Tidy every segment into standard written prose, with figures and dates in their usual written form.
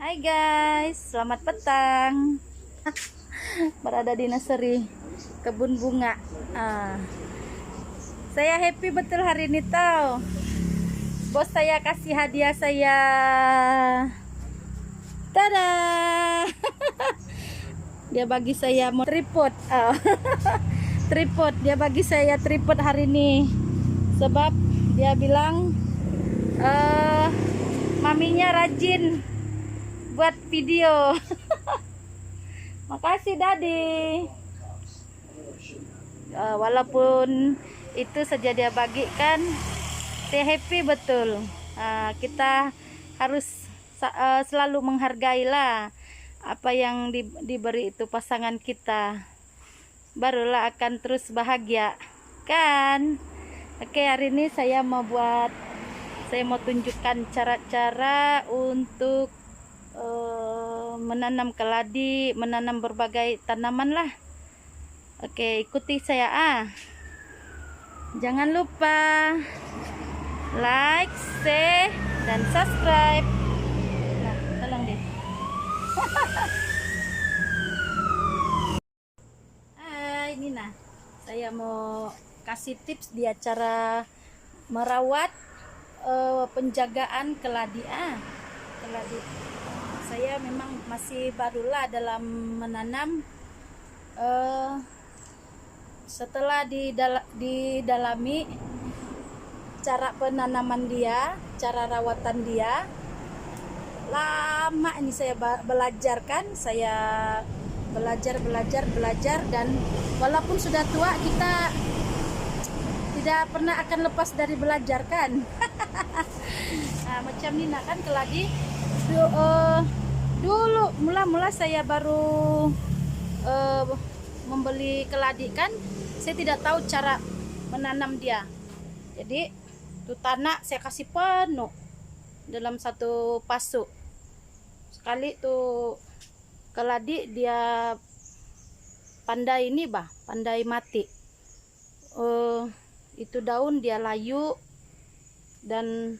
Hai guys, selamat petang. Berada di nursery kebun bunga. Saya happy betul hari ini tau. Bos saya kasih hadiah saya. Tada! Dia bagi saya tripod. Tripod. Dia bagi saya tripod hari ini. Sebab dia bilang maminya rajin buat video. Makasih Daddy. Walaupun itu saja dia bagikan, saya happy betul. Kita harus selalu menghargailah apa yang diberi itu pasangan kita, barulah akan terus bahagia kan. Oke, hari ini saya mau tunjukkan cara-cara untuk menanam keladi, menanam berbagai tanaman lah. Oke, ikuti saya. Jangan lupa like, share, dan subscribe. Nah, tolong deh. Hai Nina, saya mau kasih tips dia cara merawat penjagaan keladi. Keladi. Saya memang masih barulah dalam menanam. Setelah didalami cara penanaman dia, cara rawatan dia, lama ini saya belajar kan. Saya belajar, dan walaupun sudah tua, kita tidak pernah akan lepas dari belajar kan. Nah, macam Nina kan keladi. Dulu mula-mula saya baru membeli keladi kan, saya tidak tahu cara menanam dia. Jadi tuh tanah saya kasih penuh dalam satu pasuk. Sekali tuh keladi dia pandai ini pandai mati. Itu daun dia layu dan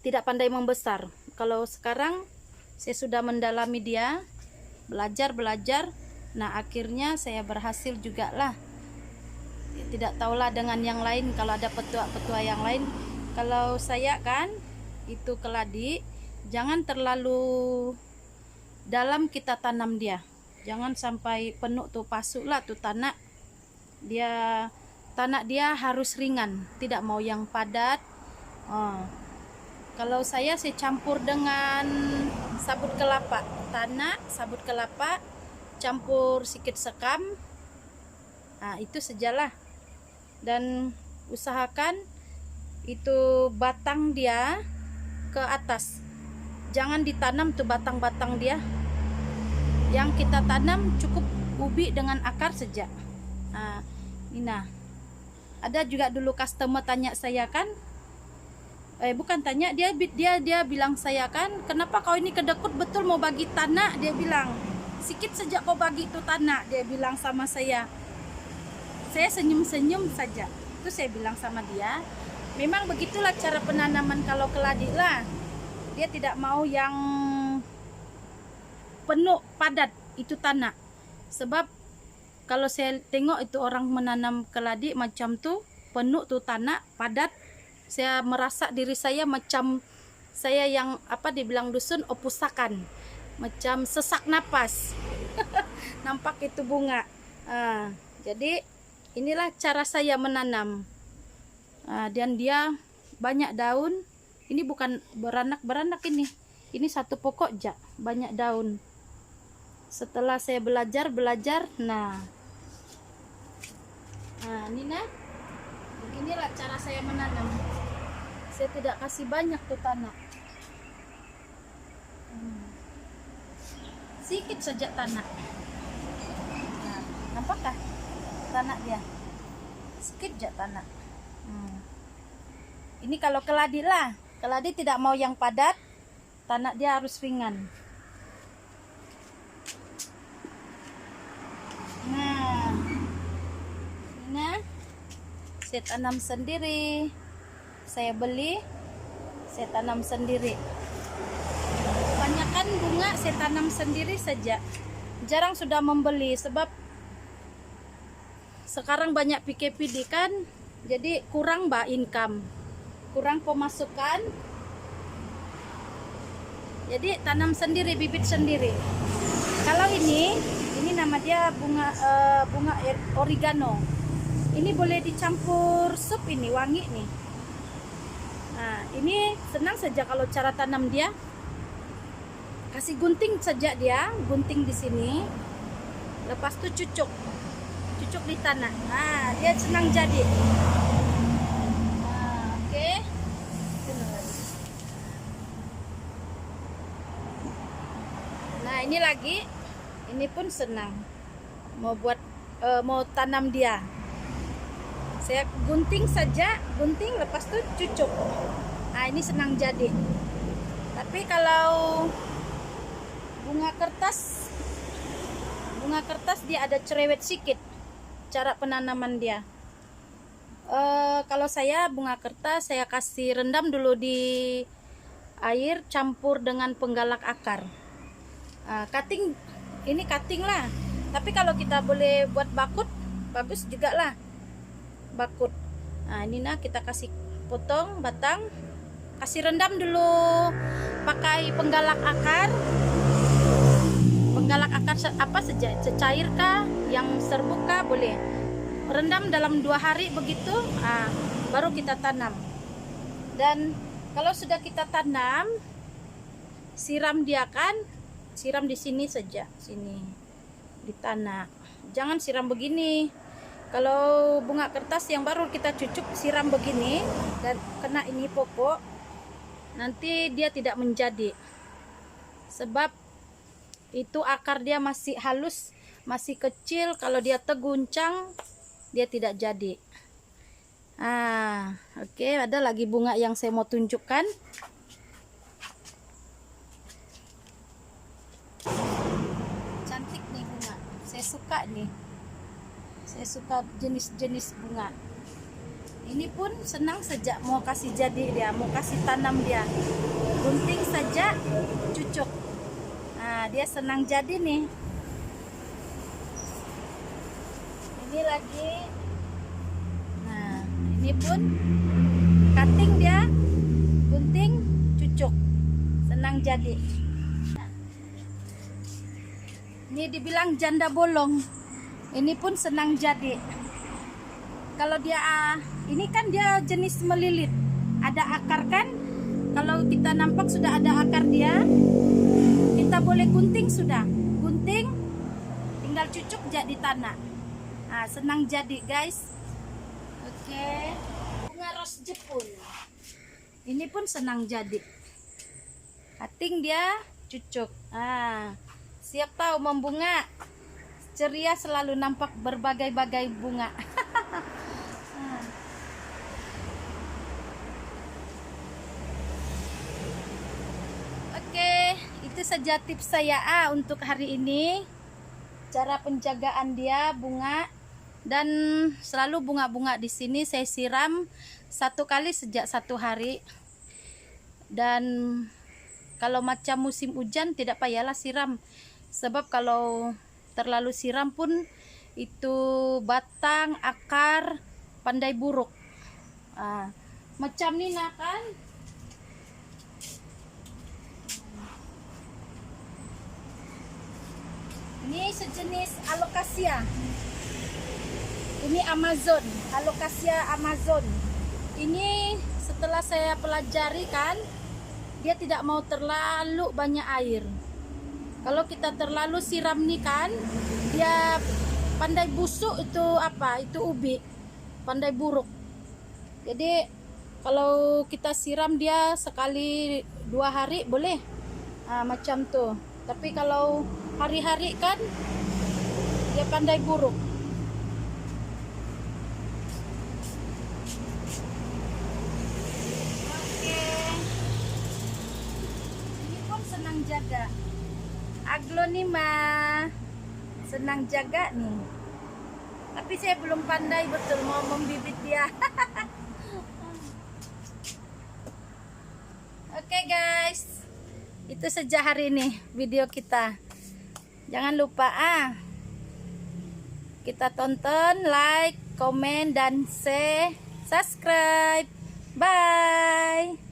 tidak pandai membesar. Kalau sekarang saya sudah mendalami dia, belajar. Nah, akhirnya saya berhasil juga lah. Tidak tahulah dengan yang lain, kalau ada petua-petua yang lain. Kalau saya kan itu keladi, jangan terlalu dalam kita tanam dia. Jangan sampai penuh tuh pasuk lah tuh tanah. Tanah dia harus ringan, tidak mau yang padat. Kalau saya campur dengan sabut kelapa, tanah, sabut kelapa, campur sedikit sekam. Nah, itu sajalah. Dan usahakan itu batang dia ke atas. Jangan ditanam tuh batang-batang dia. Yang kita tanam cukup ubi dengan akar saja. Nah, ada juga dulu customer tanya saya kan, bukan tanya, dia bilang saya kan, kenapa kau ini kedekut betul mau bagi tanah? Dia bilang, sikit saja kau bagi itu tanah. Dia bilang sama saya senyum-senyum saja. Itu saya bilang sama dia, memang begitulah cara penanaman kalau keladi lah. Dia tidak mau yang penuh padat itu tanah. Sebab kalau saya tengok itu orang menanam keladi macam tuh, penuh tuh tanah padat, saya merasa diri saya macam saya yang dibilang dusun opusakan, macam sesak napas. Nampak itu bunga. Jadi inilah cara saya menanam. Dan dia banyak daun. Ini bukan beranak ini satu pokok aja banyak daun. Setelah saya belajar, nah Nina, beginilah cara saya menanam. Saya tidak kasih banyak tuh tanah. Sedikit saja tanah. Nah, nampakkah tanah dia? Sedikit saja tanah. Ini kalau keladi lah. Keladi tidak mau yang padat. Tanah dia harus ringan. Nah, saya tanam sendiri. Saya beli, saya tanam sendiri. kebanyakan bunga saya tanam sendiri saja, jarang sudah membeli sebab sekarang banyak PKPD kan, jadi kurang income, kurang pemasukan, jadi tanam sendiri, bibit sendiri. Kalau ini nama dia bunga oregano. Ini boleh dicampur sup, ini wangi nih. Nah, ini senang saja kalau cara tanam dia. Kasih gunting saja dia, gunting di sini. Lepas itu cucuk di tanah. Nah, dia senang jadi. Nah, oke. Nah, ini lagi. Ini pun senang. Mau tanam dia. Saya gunting saja, lepas itu cucuk. Nah, ini senang jadi. Tapi kalau bunga kertas dia ada cerewet sedikit cara penanaman dia. Kalau saya bunga kertas, saya kasih rendam dulu di air campur dengan penggalak akar. Ini cutting lah. Tapi kalau kita boleh buat bakut, bagus juga lah. Bakut. Nah, ini kita kasih potong batang, kasih rendam dulu pakai penggalak akar. Penggalak akar apa saja, secair kah, yang serbuk kah, boleh. Rendam dalam 2 hari begitu, baru kita tanam. Dan kalau sudah kita tanam, siram dia kan, siram di sini saja, sini di tanah. Jangan siram begini. Kalau bunga kertas yang baru kita cucuk, siram begini dan kena ini pokok, nanti dia tidak menjadi. Sebab itu akar dia masih halus, masih kecil. Kalau dia terguncang, dia tidak jadi. Oke, ada lagi bunga yang saya mau tunjukkan. Cantik nih bunga, saya suka nih. Saya suka jenis-jenis bunga. Ini pun senang saja mau kasih jadi dia, mau kasih tanam dia. Gunting saja, cucuk. Nah, dia senang jadi nih. Ini lagi. Nah, ini pun cutting dia, gunting, cucuk. Senang jadi. Ini dibilang janda bolong. Ini pun senang jadi. Kalau dia ini kan dia jenis melilit, ada akar kan. Kalau kita nampak sudah ada akar dia, kita boleh gunting, sudah gunting, tinggal cucuk jadi tanah. Senang jadi guys. Oke. Bunga ros Jepun ini pun senang jadi. Cutting dia, cucuk. Siap tahu membunga. Ceria, selalu nampak berbagai-bagai bunga. Oke, itu saja tips saya untuk hari ini. Cara penjagaan dia bunga, dan selalu bunga-bunga di sini saya siram 1 kali sejak 1 hari. Dan kalau macam musim hujan tidak payahlah siram, sebab kalau terlalu siram pun itu batang, akar pandai buruk. Macam ni kan. Ini sejenis alocasia. Ini Amazon, alocasia Amazon. Ini setelah saya pelajari kan, dia tidak mau terlalu banyak air. Kalau kita terlalu siram nih kan, dia pandai busuk, itu itu ubi, pandai buruk. Jadi kalau kita siram dia sekali 2 hari boleh, macam tuh. Tapi kalau hari-hari kan dia pandai buruk. Oke, ini pun senang jaga. Aglonema senang jaga nih. Tapi saya belum pandai betul mau membibit dia. Oke guys, Itu saja hari ini video kita. Jangan lupa kita tonton, like, komen, dan subscribe. Bye.